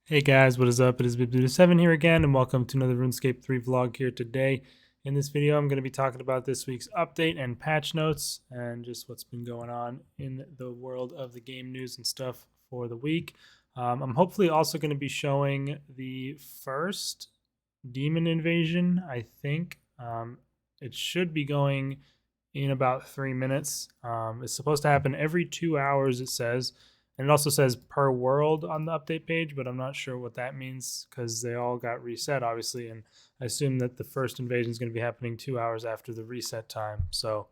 Hey guys, what is up? It is Bib7 here again, and welcome to another RuneScape 3 vlog here today. In this video, I'm going to be talking about this week's update and patch notes, and just what's been going on in the world of the game news and stuff for the week. I'm hopefully also going to be showing the first demon invasion, I think. It should be going in about 3 minutes. It's supposed to happen every 2 hours, it says. And it also says per world on the update page, but I'm not sure what that means because they all got reset, obviously. And I assume that the first invasion is going to be happening 2 hours after the reset time. So,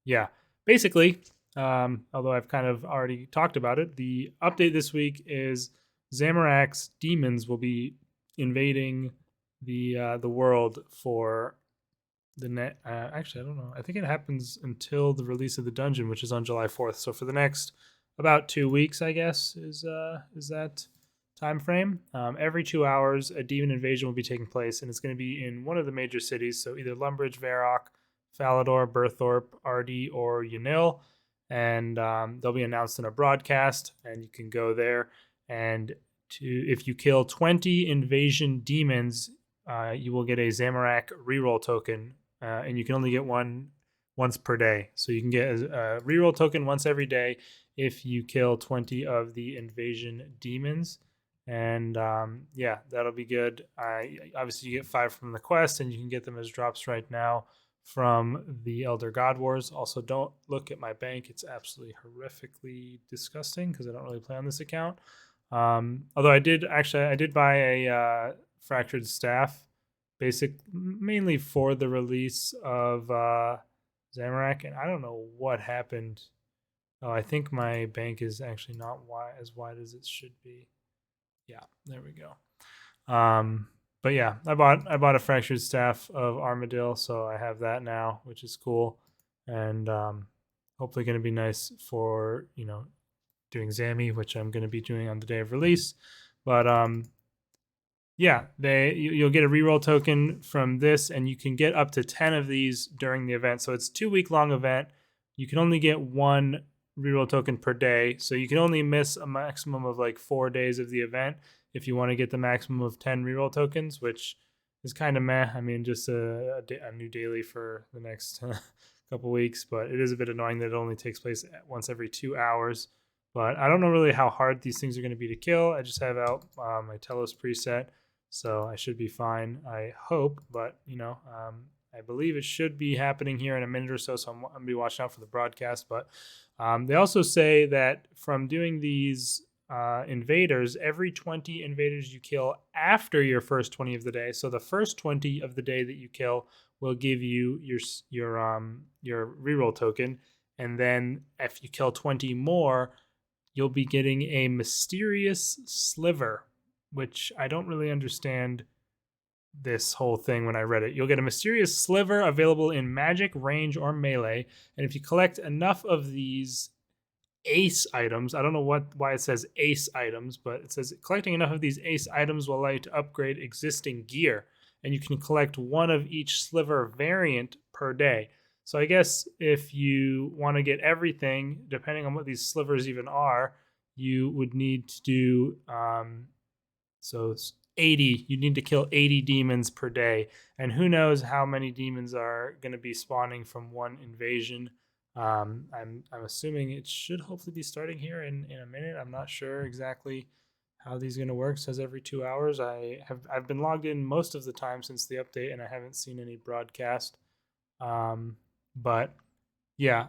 yeah, basically, although I've kind of already talked about it, the update this week is Zamorak's demons will be invading the world for the net. Actually, I don't know. I think it happens until the release of the dungeon, which is on July 4th. So for the next about 2 weeks, I guess, is that time frame. Every 2 hours, a demon invasion will be taking place, and it's going to be in one of the major cities. So either Lumbridge, Varrock, Falador, Burthorpe, Ardy, or Yanil. And they'll be announced in a broadcast, and you can go there. And if you kill 20 invasion demons, you will get a Zamorak reroll token, and you can only get one once per day. So you can get a reroll token once every day if you kill 20 of the invasion demons. And yeah, that'll be good. Obviously, you get 5 from the quest, and you can get them as drops right now from the Elder God Wars. Also, don't look at my bank. It's absolutely horrifically disgusting because I don't really play on this account. Although I did buy a fractured staff, mainly for the release of Zamorak, and I don't know what happened. Oh, I think my bank is actually not as wide as it should be. Yeah, there we go. But yeah, I bought a fractured staff of Armadillo, so I have that now, which is cool, and hopefully going to be nice for doing Zami, which I'm going to be doing on the day of release. But yeah, you'll get a reroll token from this, and you can get up to 10 of these during the event. So it's a 2-week long event. You can only get one reroll token per day, so you can only miss a maximum of like 4 days of the event if you want to get the maximum of 10 reroll tokens, which is kind of meh. I mean, just a new daily for the next couple weeks, but it is a bit annoying that it only takes place once every 2 hours. But I don't know really how hard these things are going to be to kill. I just have out my Telos preset, so I should be fine, I hope. But I believe it should be happening here in a minute or so, so I'm going to be watching out for the broadcast. But they also say that from doing these invaders, every 20 invaders you kill after your first 20 of the day, so the first 20 of the day that you kill will give you your reroll token, and then if you kill 20 more, you'll be getting a mysterious sliver, which I don't really understand this whole thing when I read it. You'll get a mysterious sliver available in magic, range, or melee, and if you collect enough of these ace items, I don't know why it says ace items, but it says collecting enough of these ace items will allow you to upgrade existing gear, and you can collect one of each sliver variant per day. So I guess if you want to get everything, depending on what these slivers even are, you would need to do so 80. You need to kill 80 demons per day, and who knows how many demons are going to be spawning from one invasion. I'm assuming it should hopefully be starting here in a minute. I'm not sure exactly how these are going to work. It says every 2 hours. I've been logged in most of the time since the update, and I haven't seen any broadcast. But yeah,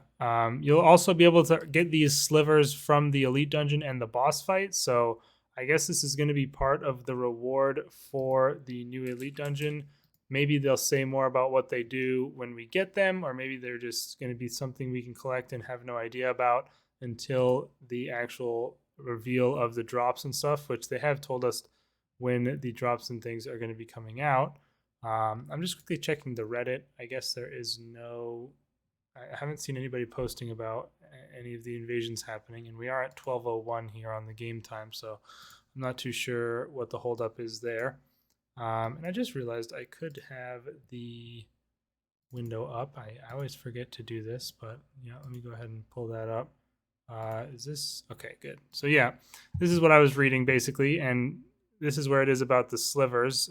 you'll also be able to get these slivers from the elite dungeon and the boss fight. So I guess this is going to be part of the reward for the new elite dungeon. Maybe they'll say more about what they do when we get them, or maybe they're just going to be something we can collect and have no idea about until the actual reveal of the drops and stuff, which they have told us when the drops and things are going to be coming out. I'm just quickly checking the Reddit. I guess there is I haven't seen anybody posting about any of the invasions happening, and we are at 12:01 here on the game time, so I'm not too sure what the holdup is there. And I just realized I could have the window up. I always forget to do this, but yeah, let me go ahead and pull that up. Is this okay? Good. So yeah, this is what I was reading basically, and this is where it is about the slivers.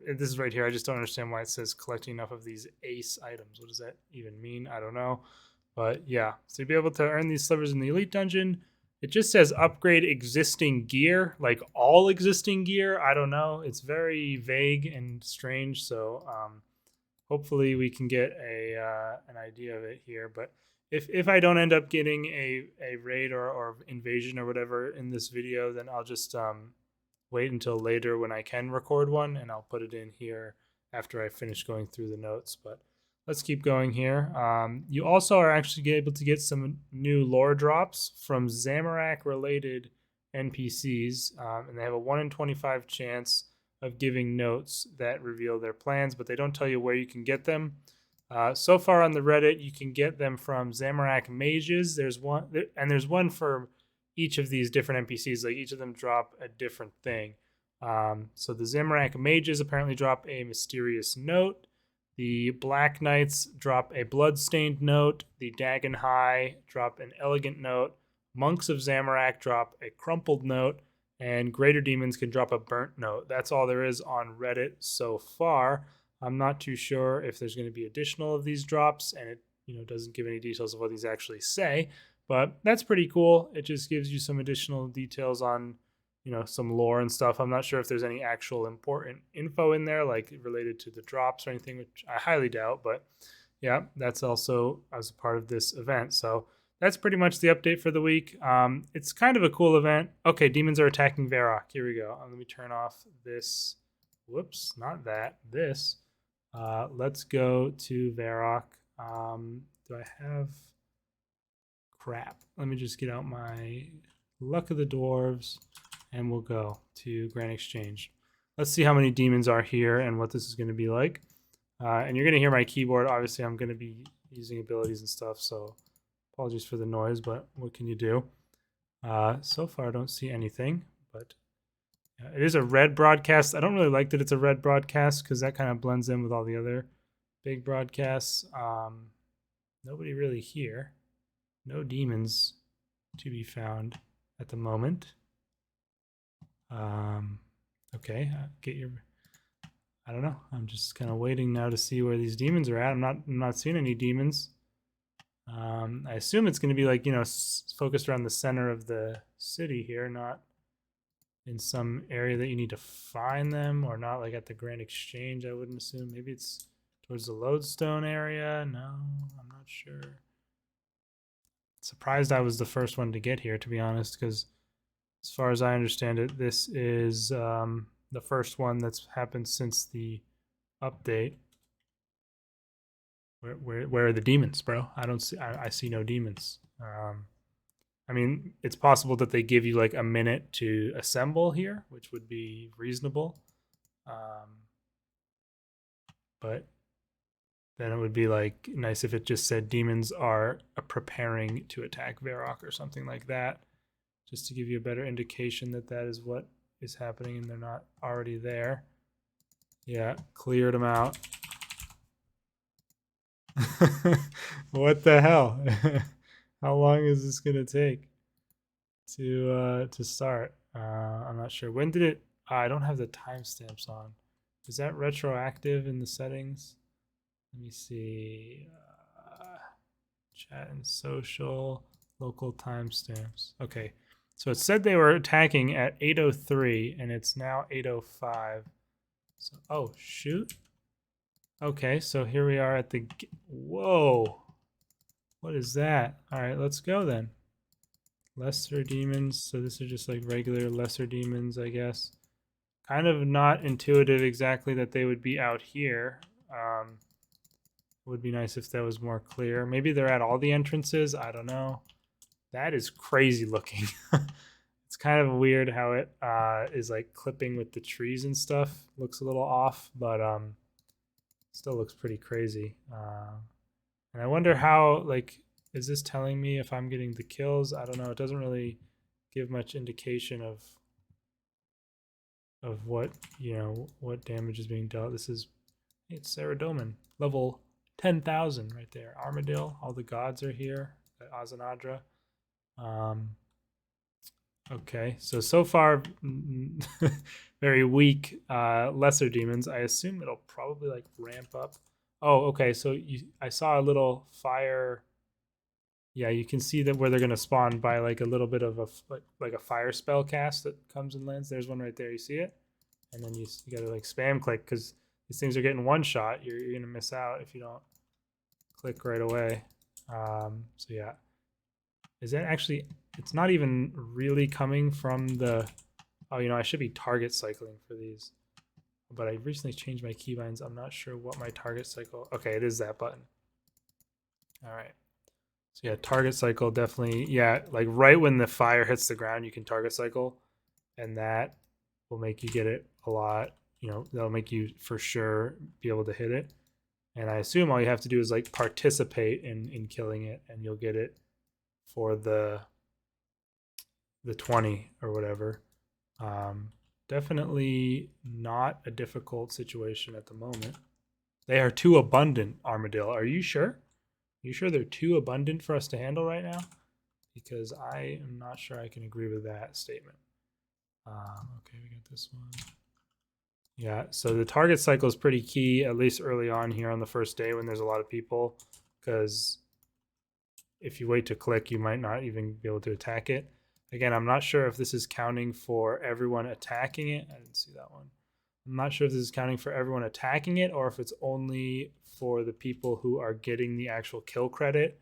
This is right here. I just don't understand why it says collecting enough of these ace items. What does that even mean? I don't know. But yeah, so you'll be able to earn these slivers in the elite dungeon. It just says upgrade existing gear, like all existing gear. I don't know. It's very vague and strange. So hopefully we can get an idea of it here. But if I don't end up getting a raid or invasion or whatever in this video, then I'll just wait until later when I can record one, and I'll put it in here after I finish going through the notes. But let's keep going here. You also are actually able to get some new lore drops from Zamorak related NPCs, and they have a 1 in 25 chance of giving notes that reveal their plans, but they don't tell you where you can get them. So far on the Reddit, you can get them from Zamorak mages. There's one for each of these different NPCs. Like each of them drop a different thing. So the Zamorak mages apparently drop a mysterious note. The Black Knights drop a bloodstained note. The Dagon High drop an elegant note. Monks of Zamorak drop a crumpled note. And Greater Demons can drop a burnt note. That's all there is on Reddit so far. I'm not too sure if there's going to be additional of these drops, and it doesn't give any details of what these actually say. But that's pretty cool. It just gives you some additional details on, some lore and stuff. I'm not sure if there's any actual important info in there, like related to the drops or anything, which I highly doubt. But yeah, that's also as a part of this event. So that's pretty much the update for the week. It's kind of a cool event. Okay, demons are attacking Varrock. Here we go. Let me turn off this. Whoops, not that. This. Let's go to Varrock. Do I have... Crap. Let me just get out my Luck of the Dwarves, and we'll go to Grand Exchange. Let's see how many demons are here and what this is going to be like. And you're going to hear my keyboard. Obviously, I'm going to be using abilities and stuff, so apologies for the noise, but what can you do? So far, I don't see anything, but it is a red broadcast. I don't really like that it's a red broadcast because that kind of blends in with all the other big broadcasts. Nobody really here. No demons to be found at the moment. Okay, get your... I don't know. I'm just kind of waiting now to see where these demons are at. I'm not seeing any demons. I assume it's going to be like, focused around the center of the city here, not in some area that you need to find them, or not like at the Grand Exchange, I wouldn't assume. Maybe it's towards the Lodestone area. No, I'm not sure. Surprised I was the first one to get here, to be honest, because as far as I understand it, this is the first one that's happened since the update. Where are the demons, bro? I see no demons. I mean, it's possible that they give you like a minute to assemble here, which would be reasonable. But then it would be like nice if it just said demons are preparing to attack Varrock or something like that, just to give you a better indication that that is what is happening and they're not already there. Yeah, cleared them out. What the hell? How long is this gonna take to start? I'm not sure. When did it? I don't have the timestamps on. Is that retroactive in the settings? Let me see. Chat and social, local timestamps. Okay, so it said they were attacking at 8:03, and it's now 8:05. So, oh shoot. Okay, so here we are at the... Whoa! What is that? Alright, let's go then. Lesser demons, so this is just like regular lesser demons, I guess. Kind of not intuitive exactly that they would be out here. It would be nice if that was more clear. Maybe they're at all the entrances, I don't know. That is crazy looking. It's kind of weird how it is like clipping with the trees and stuff. Looks a little off, but still looks pretty crazy. And I wonder how, like, is this telling me if I'm getting the kills? I don't know. It doesn't really give much indication of what, what damage is being dealt. This is, it's Saradomin, level 10,000 right there. Armadillo, all the gods are here at Azanadra. Okay, so far, very weak lesser demons. I assume it'll probably like ramp up. Oh, okay. So I saw a little fire. Yeah, you can see that where they're gonna spawn by like a little bit of a like a fire spell cast that comes and lands. There's one right there. You see it, and then you gotta like spam click because these things are getting one shot. You're gonna miss out if you don't click right away. So yeah, is that actually? It's not even really coming from the. Oh, I should be target cycling for these, but I recently changed my keybinds. I'm not sure what my target cycle. Okay, it is that button. All right. So yeah, target cycle definitely. Yeah, like right when the fire hits the ground, you can target cycle, and that will make you get it a lot. That'll make you for sure be able to hit it. And I assume all you have to do is like participate in killing it, and you'll get it for the 20 or whatever. Definitely not a difficult situation at the moment. They are too abundant, Armadillo. Are you sure? Are you sure they're too abundant for us to handle right now? Because I am not sure I can agree with that statement. Okay, we got this one. Yeah, so the target cycle is pretty key, at least early on here on the first day when there's a lot of people, because if you wait to click, you might not even be able to attack it. Again, I'm not sure if this is counting for everyone attacking it. I didn't see that one. I'm not sure if this is counting for everyone attacking it or if it's only for the people who are getting the actual kill credit.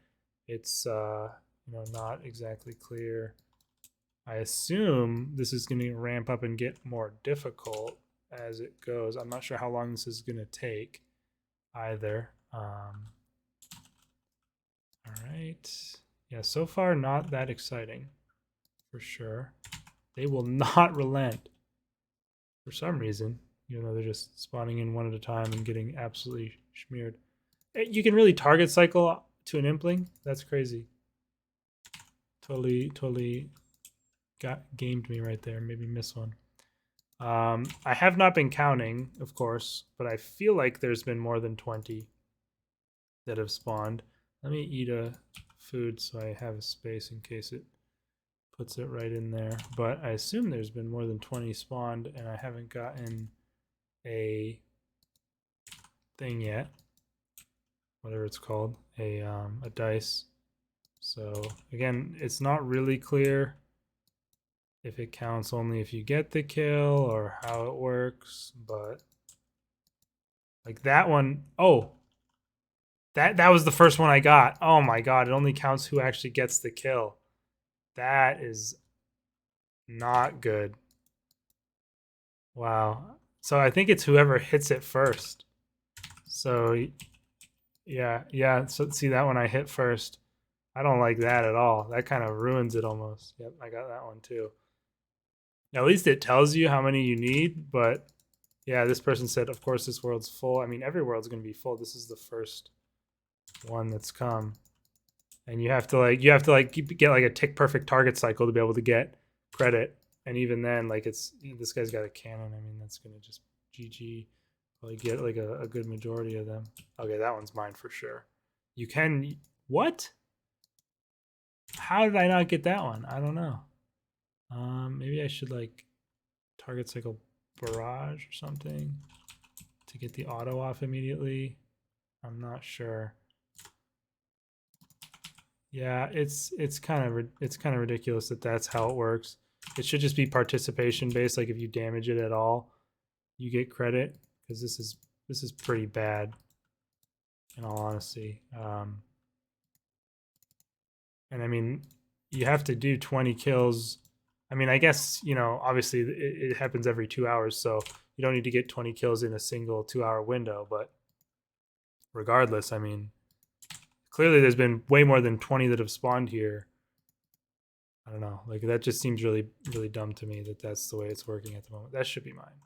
It's not exactly clear. I assume this is going to ramp up and get more difficult as it goes. I'm not sure how long this is going to take either. All right. Yeah, so far not that exciting for sure. They will not relent for some reason, even though they're just spawning in one at a time and getting absolutely smeared. You can really target cycle to an impling. That's crazy. Totally gamed me right there. Maybe miss one. I have not been counting, of course, but I feel like there's been more than 20 that have spawned. Let me eat a food so I have a space in case it puts it right in there. But I assume there's been more than 20 spawned, and I haven't gotten a thing yet. Whatever it's called, a dice. So again, it's not really clear if it counts only if you get the kill or how it works, but like that one, oh, that was the first one I got. Oh my god, it only counts who actually gets the kill. That is not good. Wow. So I think it's whoever hits it first. So yeah. So see that one I hit first. I don't like that at all. That kind of ruins it almost. Yep, I got that one too. At least it tells you how many you need, but yeah, this person said, of course, this world's full. I mean, every world's going to be full. This is the first one that's come. And you have to get like a tick perfect target cycle to be able to get credit. And even then, like this guy's got a cannon. I mean, that's going to just GG. Probably get like a good majority of them. Okay, that one's mine for sure. You can, what? How did I not get that one? I don't know. Maybe I should like target cycle barrage or something to get the auto off immediately. I'm not sure. Yeah, it's kind of ridiculous that that's how it works. It should just be participation based. Like if you damage it at all, you get credit, because this is pretty bad, in all honesty. And I mean, you have to do 20 kills. I mean, I guess obviously it happens every 2 hours, so you don't need to get 20 kills in a single 2-hour window. But regardless, I mean, clearly there's been way more than 20 that have spawned here. I don't know. Like that just seems really, really dumb to me that that's the way it's working at the moment. That should be mine.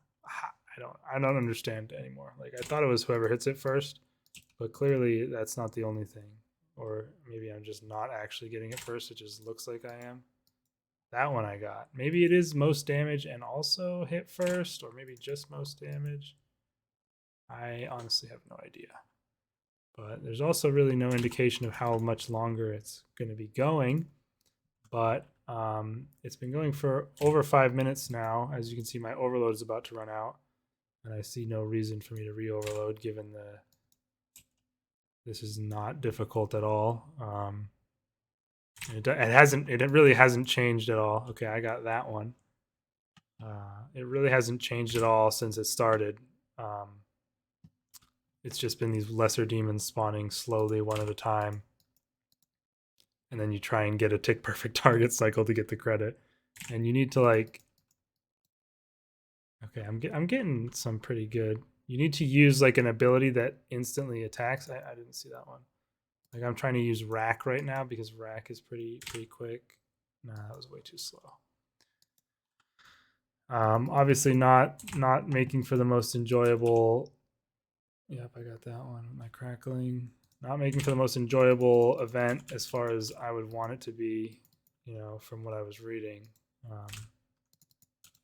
I don't understand anymore. Like I thought it was whoever hits it first, but clearly that's not the only thing. Or maybe I'm just not actually getting it first. It just looks like I am. That one I got. Maybe it is most damage and also hit first, or maybe just most damage. I honestly have no idea. But there's also really no indication of how much longer it's going to be going. But It's been going for over 5 minutes now. As you can see, my overload is about to run out, and I see no reason for me to re-overload given this is not difficult at all. It really hasn't changed at all. Okay, I got that one. It really hasn't changed at all since it started. It's just been these lesser demons spawning slowly one at a time. And then you try and get a tick perfect target cycle to get the credit. And you need to like, okay, I'm getting some pretty good. You need to use like an ability that instantly attacks. I didn't see that one. Like I'm trying to use rack right now because rack is pretty quick. Nah, that was way too slow. Obviously not making for the most enjoyable. Yep, I got that one. My crackling. Not making for the most enjoyable event as far as I would want it to be, you know, from what I was reading.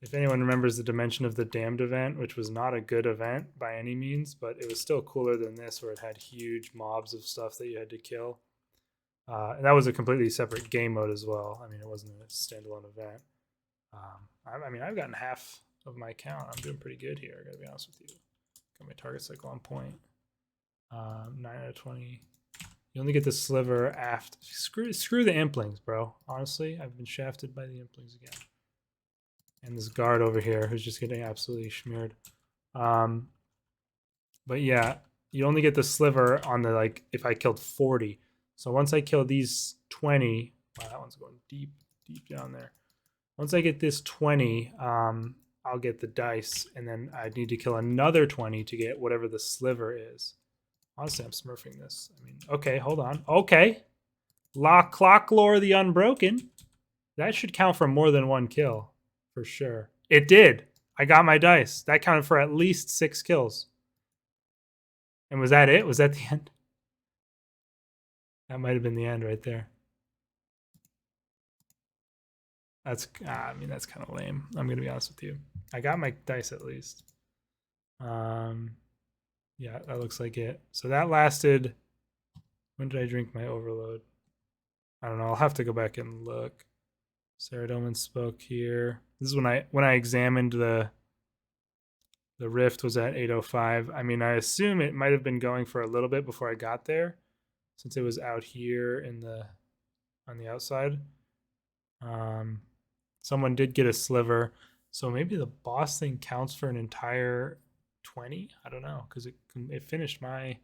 If anyone remembers the Dimension of the Damned event, which was not a good event by any means, but it was still cooler than this, where it had huge mobs of stuff that you had to kill. And that was a completely separate game mode as well. I mean, it wasn't a standalone event. I mean, I've gotten half of my count. I'm doing pretty good here, I gotta be honest with you. Got my target cycle on point. 9 out of 20. You only get the sliver after. Screw the implings, bro. Honestly, I've been shafted by the implings again. And this guard over here who's just getting absolutely smeared. But yeah, you only get the sliver on the, like, if I killed 40. So once I kill these 20, wow, that one's going deep down there. Once I get this 20, I'll get the dice, and then I need to kill another 20 to get whatever the sliver is. Honestly, I'm smurfing this. I mean, okay, hold on. Okay. Clock lore the Unbroken. That should count for more than one kill, for sure. It did. I got my dice. That counted for at least 6 kills. And was that it? Was that the end? That might have been the end right there. That's, I mean, that's kind of lame. I'm going to be honest with you. I got my dice at least. Yeah, that looks like it. So that lasted. When did I drink my overload? I don't know. I'll have to go back and look. Sarah Dolman spoke here. This is when I examined the rift was at 8:05. I mean, I assume it might have been going for a little bit before I got there, since it was out here on the outside. Someone did get a sliver, so maybe the boss thing counts for an entire 20. I don't know, because it finished mine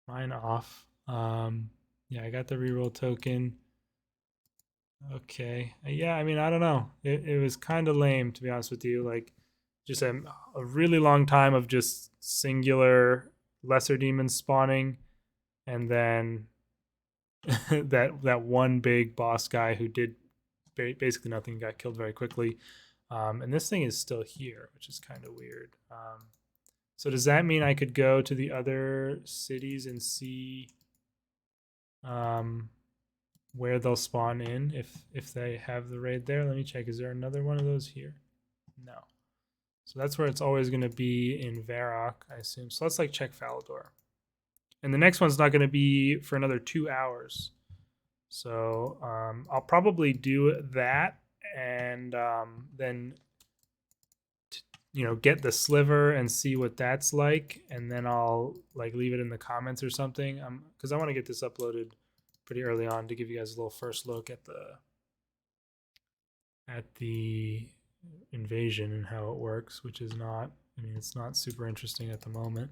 off. Yeah, I got the reroll token. Okay, yeah, I mean, I don't know. It was kind of lame, to be honest with you. Like, just a really long time of just singular lesser demons spawning, and then that one big boss guy who did basically nothing, got killed very quickly. And this thing is still here, which is kind of weird. So does that mean I could go to the other cities and see where they'll spawn in if they have the raid there? Let me check. Is there another one of those here? No. So that's where it's always going to be in Varrock, I assume. So let's like check Falador. And the next one's not going to be for another 2 hours. So I'll probably do that and then get the sliver and see what that's like, and then I'll like leave it in the comments or something, because I want to get this uploaded pretty early on to give you guys a little first look at the invasion and how it works, which is not, I mean, it's not super interesting at the moment.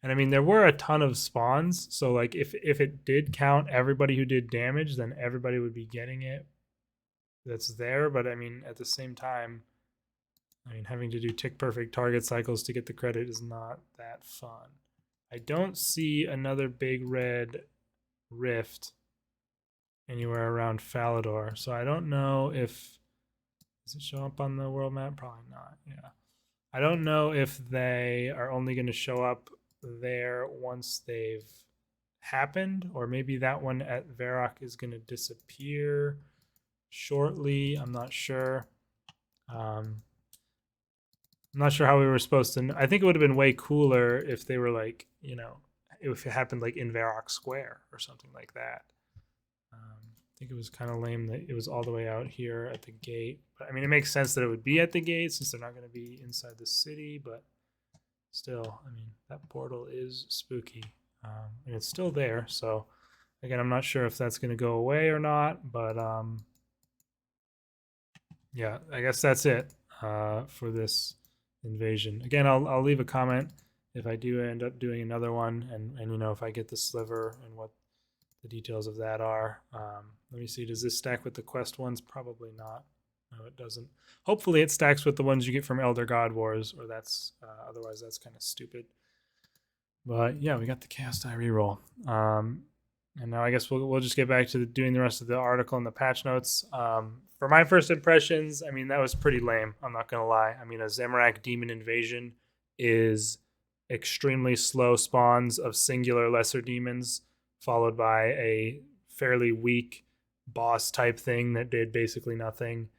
And I mean, there were a ton of spawns, so like if it did count everybody who did damage, then everybody would be getting it that's there. But I mean, at the same time, I mean, having to do tick perfect target cycles to get the credit is not that fun. I don't see another big red rift anywhere around Falador, so I don't know if, does it show up on the world map? Probably not. Yeah, I don't know if they are only going to show up there once they've happened, or maybe that one at Varrock is going to disappear shortly. I'm not sure. I'm not sure how we were supposed to know. I think it would have been way cooler if they were like, if it happened like in Varrock Square or something like that. think it was kind of lame that it was all the way out here at the gate. But I mean, it makes sense that it would be at the gate since they're not going to be inside the city. But still, I mean, that portal is spooky, and it's still there. So again, I'm not sure if that's going to go away or not. But yeah, I guess that's it for this invasion. Again, I'll leave a comment if I do end up doing another one, and you know, if I get the sliver and what the details of that are. Let me see, does this stack with the quest ones? Probably not. No, it doesn't. Hopefully it stacks with the ones you get from Elder God Wars, or that's otherwise that's kind of stupid. But yeah, we got the Chaos Die reroll. And now I guess we'll just get back to doing the rest of the article and the patch notes. For my first impressions, I mean, that was pretty lame. I'm not going to lie. I mean, a Zamorak demon invasion is extremely slow spawns of singular lesser demons, followed by a fairly weak boss type thing that did basically nothing.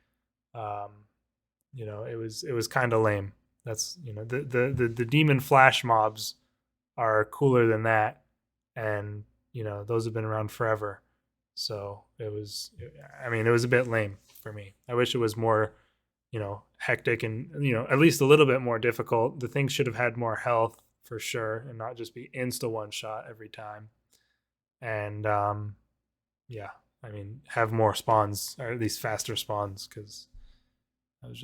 You know, it was kind of lame. That's, you know, the demon flash mobs are cooler than that, and you know, those have been around forever. So it was, I mean, it was a bit lame for me. I wish it was more, you know, hectic and, you know, at least a little bit more difficult. The things should have had more health for sure, and not just be insta one shot every time. And yeah, I mean, have more spawns, or at least faster spawns, because that was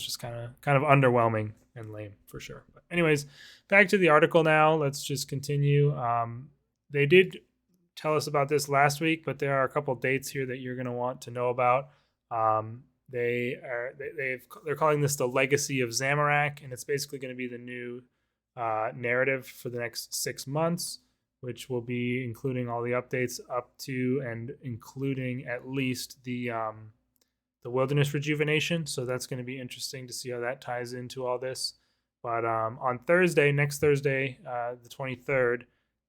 just kind of underwhelming and lame for sure. But anyways, back to the article now. Let's just continue. They did tell us about this last week, but there are a couple dates here that you're going to want to know about. They're calling this the Legacy of Zamorak, and it's basically going to be the new narrative for the next 6 months, which will be including all the updates up to and including at least the wilderness rejuvenation. So that's going to be interesting to see how that ties into all this. But on Thursday, next Thursday, the 23rd,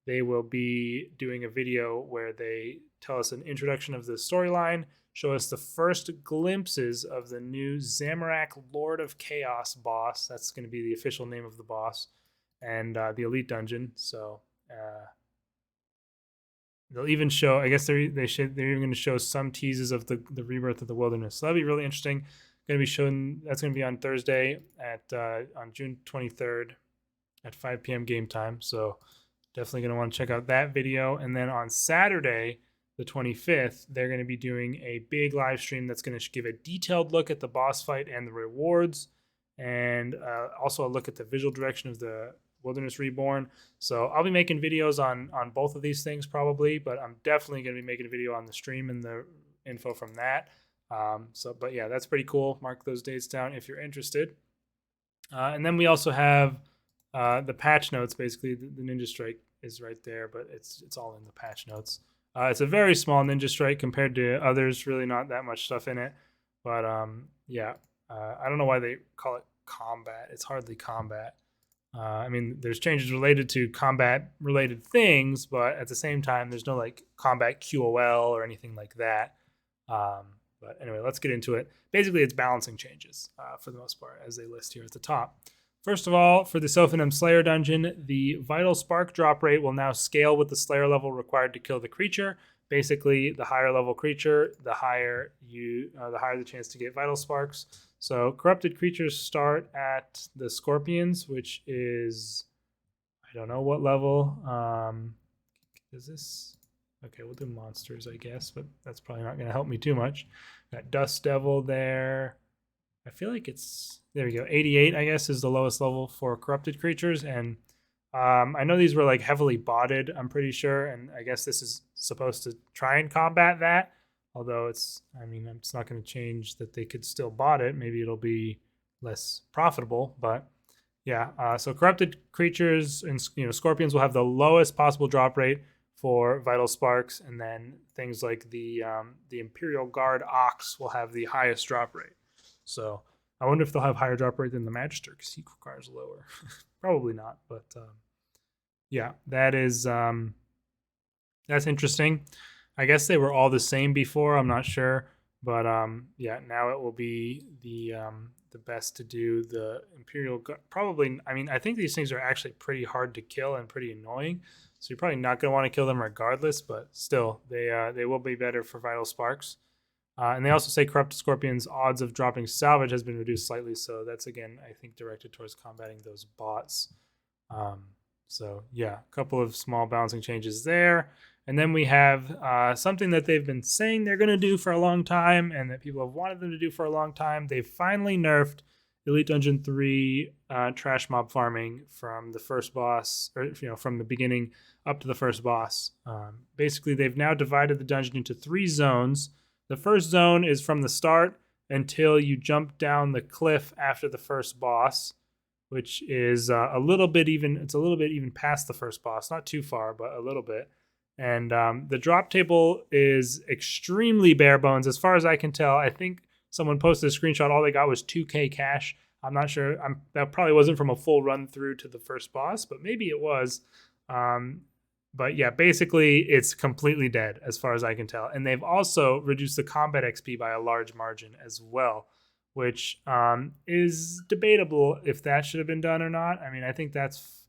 they will be doing a video where they tell us an introduction of the storyline, show us the first glimpses of the new Zamorak Lord of Chaos boss. That's going to be the official name of the boss, and the Elite Dungeon. So they'll even show, I guess they're even going to show some teases of the rebirth of the wilderness. So that'll be really interesting. Going to be shown, that's going to be on Thursday on June 23rd at 5 p.m. game time. So definitely going to want to check out that video. And then on Saturday, the 25th, they're going to be doing a big live stream that's going to give a detailed look at the boss fight and the rewards, and also a look at the visual direction of the Wilderness Reborn. So I'll be making videos on both of these things probably, but I'm definitely going to be making a video on the stream and the info from that. But yeah, that's pretty cool. Mark those dates down if you're interested. And then we also have the patch notes. Basically, the Ninja Strike is right there, but it's all in the patch notes. It's a very small Ninja Strike compared to others. Really, not that much stuff in it. But yeah, I don't know why they call it combat. It's hardly combat. I mean, there's changes related to combat-related things, but at the same time, there's no like combat QOL or anything like that. But anyway, let's get into it. Basically, it's balancing changes for the most part, as they list here at the top. First of all, for the Sophanum Slayer dungeon, the Vital Spark drop rate will now scale with the Slayer level required to kill the creature. Basically, the higher level creature, the higher the chance to get Vital Sparks. So corrupted creatures start at the Scorpions, which is, I don't know what level. Is this? Okay, we'll do monsters, I guess, but that's probably not going to help me too much. Got Dust Devil there. I feel like it's, there we go, 88, I guess, is the lowest level for corrupted creatures. And I know these were like heavily botted, I'm pretty sure, and I guess this is supposed to try and combat that. Although it's not going to change that they could still bot it. Maybe it'll be less profitable, but yeah. So corrupted creatures and Scorpions will have the lowest possible drop rate for Vital Sparks, and then things like the Imperial Guard Ox will have the highest drop rate. So I wonder if they'll have higher drop rate than the Magister, because he requires lower. Probably not, but yeah, that is that's interesting. I guess they were all the same before. I'm not sure, but yeah, now it will be the best to do the Imperial Guard. Probably, I mean, I think these things are actually pretty hard to kill and pretty annoying. so you're probably not going to want to kill them regardless, but still, they will be better for Vital Sparks. And they also say Corrupt Scorpion's odds of dropping salvage has been reduced slightly, so that's, again, I think directed towards combating those bots. So yeah, a couple of small balancing changes there. And then we have something that they've been saying they're going to do for a long time and that people have wanted them to do for a long time. They've finally nerfed Elite Dungeon 3 trash mob farming from the first boss, or from the beginning up to the first boss. Basically, they've now divided the dungeon into 3 zones. The first zone is from the start until you jump down the cliff after the first boss, which is a little bit even past the first boss, not too far, but a little bit. And the drop table is extremely bare bones. As far as I can tell, I think someone posted a screenshot. All they got was 2K cash. I'm not sure. That probably wasn't from a full run through to the first boss, but maybe it was. But yeah, basically it's completely dead as far as I can tell. And they've also reduced the combat XP by a large margin as well, which is debatable if that should have been done or not. I mean, I think that's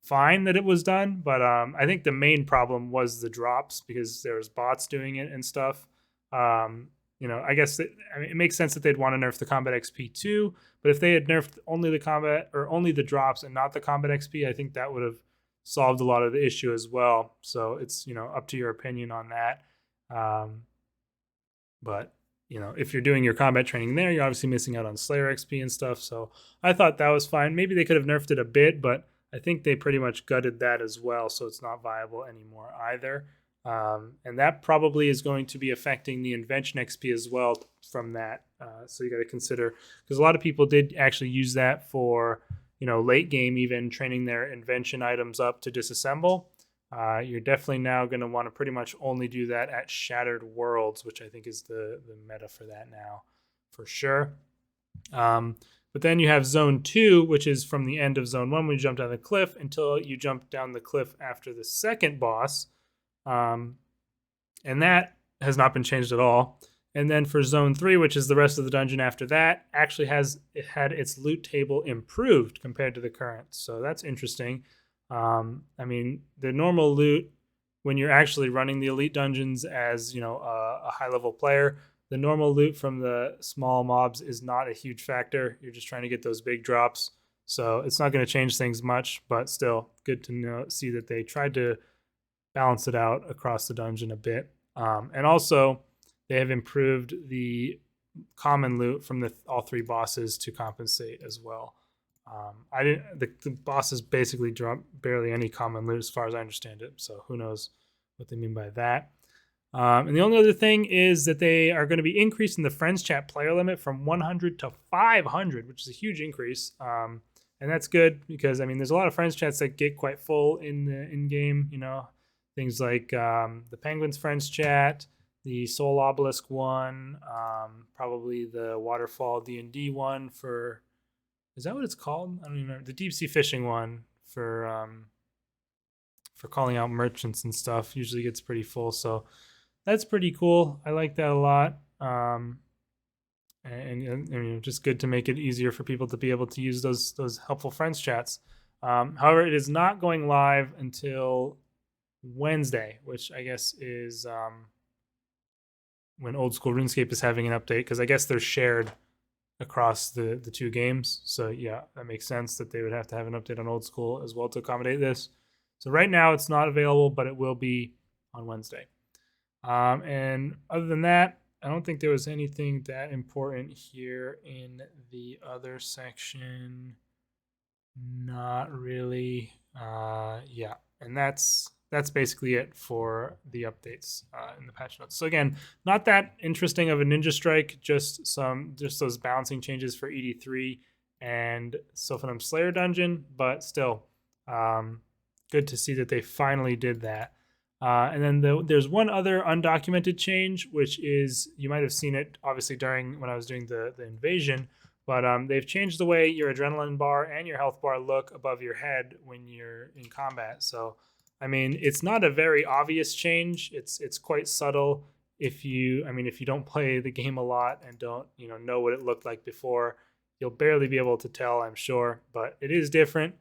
fine that it was done, but I think the main problem was the drops because there was bots doing it and stuff. I guess it makes sense that they'd want to nerf the combat XP too, but if they had nerfed only the combat or only the drops and not the combat XP, I think that would have solved a lot of the issue as well. So it's, up to your opinion on that. But if you're doing your combat training there, you're obviously missing out on Slayer XP and stuff. So I thought that was fine. Maybe they could have nerfed it a bit, but I think they pretty much gutted that as well. So it's not viable anymore either. And that probably is going to be affecting the Invention XP as well from that. So you got to consider, because a lot of people did actually use that for, late game, even training their Invention items up to disassemble. You're definitely now going to want to pretty much only do that at Shattered Worlds, which I think is the meta for that now, for sure. But then you have Zone 2, which is from the end of Zone 1 when you jump down the cliff until you jump down the cliff after the second boss. And that has not been changed at all. And then for Zone 3, which is the rest of the dungeon after that, actually had its loot table improved compared to the current. So that's interesting. The normal loot, when you're actually running the elite dungeons as, a high-level player, the normal loot from the small mobs is not a huge factor. You're just trying to get those big drops. So it's not going to change things much, but still good to see that they tried to balance it out across the dungeon a bit. And also, they have improved the common loot from all 3 bosses to compensate as well. The bosses basically drop barely any common loot as far as I understand it. So who knows what they mean by that. And the only other thing is that they are going to be increasing the Friends Chat player limit from 100 to 500, which is a huge increase. And that's good because, there's a lot of Friends Chats that get quite full in game, things like the Penguins Friends Chat, the Soul Obelisk one, probably the Waterfall D&D one for, is that what it's called? I don't even remember. The Deep Sea Fishing one for calling out merchants and stuff usually gets pretty full. So that's pretty cool. I like that a lot. And just good to make it easier for people to be able to use those helpful Friends Chats. However, it is not going live until Wednesday, which I guess is when Old School RuneScape is having an update, because I guess they're shared across the 2 games. So yeah, that makes sense that they would have to have an update on Old School as well to accommodate this. So right now it's not available, but it will be on Wednesday. And other than that, I don't think there was anything that important here in the other section. Not really. Yeah, and that's basically it for the updates in the patch notes. So again, not that interesting of a Ninja Strike, just those balancing changes for ED3 and Sophanum Slayer Dungeon, but still good to see that they finally did that. And then there's one other undocumented change, which is, you might have seen it obviously when I was doing the invasion, but they've changed the way your adrenaline bar and your health bar look above your head when you're in combat. So it's not a very obvious change. It's quite subtle. If you don't play the game a lot and don't know what it looked like before, you'll barely be able to tell, I'm sure. But it is different.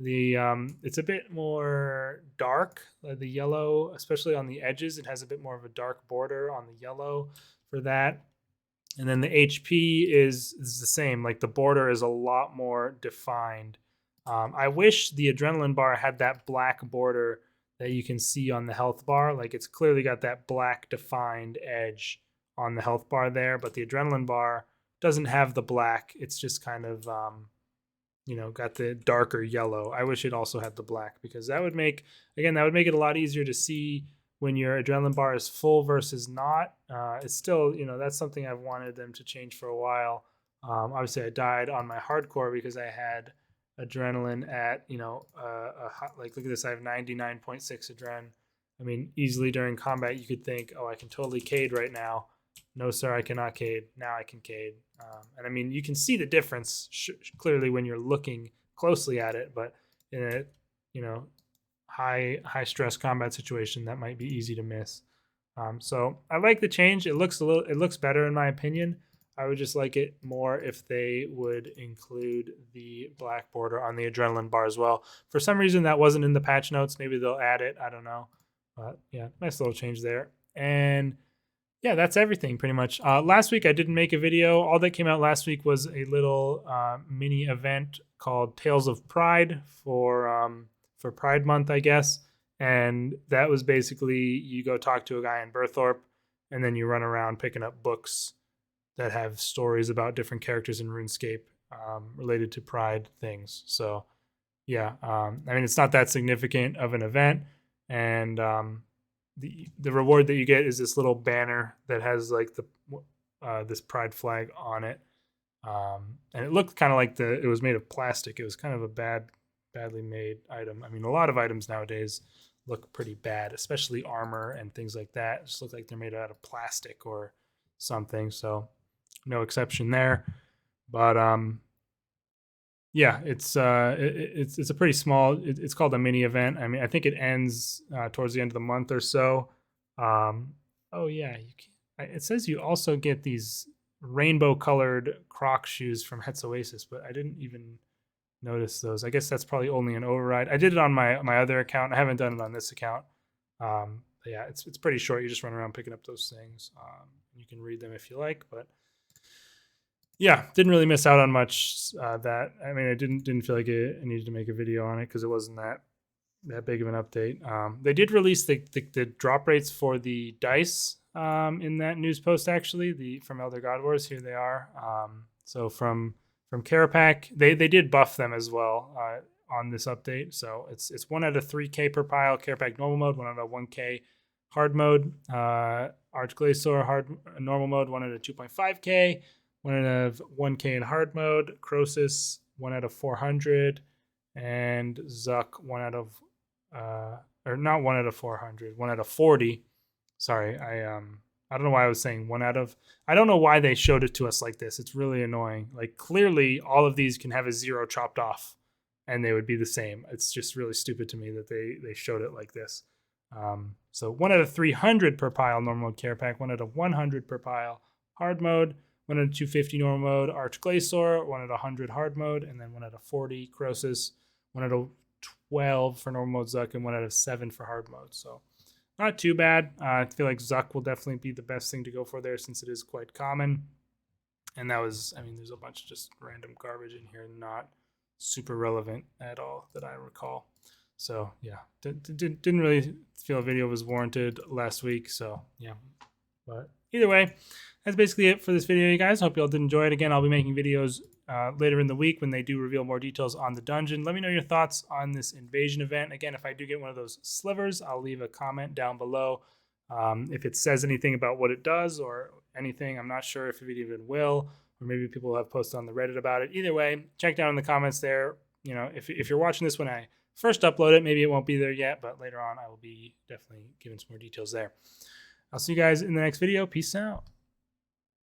It's a bit more dark. The yellow, especially on the edges, it has a bit more of a dark border on the yellow for that. And then the HP is the same. Like the border is a lot more defined. I wish the adrenaline bar had that black border that you can see on the health bar. Like it's clearly got that black defined edge on the health bar there, but the adrenaline bar doesn't have the black. It's just kind of got the darker yellow. I wish it also had the black, because that would make it a lot easier to see when your adrenaline bar is full versus not. It's still, that's something I've wanted them to change for a while. Obviously I died on my hardcore because I had adrenaline at, like, look at this, I have 99.6 adrenaline. I mean, easily during combat, you could think, oh, I can totally cade right now. No, sir, I cannot cade. Now I can cade. And I mean, you can see the difference clearly when you're looking closely at it, but in a, high stress combat situation, that might be easy to miss. So I like the change. It looks better in my opinion. I would just like it more if they would include the black border on the adrenaline bar as well. For some reason that wasn't in the patch notes. Maybe they'll add it. I don't know. But yeah, nice little change there. And yeah, that's everything pretty much. Last week I didn't make a video. All that came out last week was a little mini event called Tales of Pride for Pride Month, I guess. And that was basically you go talk to a guy in Burthorpe, and then you run around picking up books that have stories about different characters in RuneScape related to Pride things. So yeah, I mean, it's not that significant of an event, and the reward that you get is this little banner that has like this Pride flag on it, and it looked kind of like it was made of plastic. It was kind of a badly made item. I mean, a lot of items nowadays look pretty bad, especially armor and things like that. It just look like they're made out of plastic or something. So no exception there. But yeah, it's a pretty small. It's called a mini event. I mean, I think it ends towards the end of the month or so. Oh yeah, it says you also get these rainbow colored Croc shoes from Hetz Oasis, but I didn't even notice those. I guess that's probably only an override. I did it on my other account. I haven't done it on this account. Yeah, it's pretty short. You just run around picking up those things. You can read them if you like, but yeah, didn't really miss out on much. That, I mean, I didn't feel like I needed to make a video on it because it wasn't that big of an update. They did release the drop rates for the dice in that news post, actually, from Elder God Wars. Here they are. So from Carapac, they did buff them as well on this update. So it's 1 out of 3K per pile, Carapac normal mode, 1 out of 1K hard mode, Archglacior normal mode, 1 out of 2.5K, 1 out of 1K in hard mode, Croesus 1 out of 400, and Zuck 1 out of or not 1 out of 400, 1 out of 40. Sorry, I don't know why I was saying 1 out of. I don't know why they showed it to us like this. It's really annoying. Like, clearly all of these can have a 0 chopped off and they would be the same. It's just really stupid to me that they showed it like this. So 1 out of 300 per pile normal mode Carapac, 1 out of 100 per pile hard mode, 1 out of 250 normal mode Archglacior, 1 out of 100 hard mode, and then 1 out of 40 Croesus, 1 out of 12 for normal mode Zuck, and 1 out of 7 for hard mode. So not too bad. I feel like Zuck will definitely be the best thing to go for there since it is quite common. And that was, I mean, there's a bunch of just random garbage in here, not super relevant at all that I recall. So yeah, didn't really feel a video was warranted last week. So yeah, but either way, that's basically it for this video, you guys. Hope you all did enjoy it. Again, I'll be making videos later in the week when they do reveal more details on the dungeon. Let me know your thoughts on this invasion event. Again, if I do get one of those slivers, I'll leave a comment down below. If it says anything about what it does or anything, I'm not sure if it even will, or maybe people will have posted on the Reddit about it. Either way, check down in the comments there. You know, if you're watching this when I first upload it, maybe it won't be there yet, but later on I will be definitely giving some more details there. I'll see you guys in the next video. Peace out.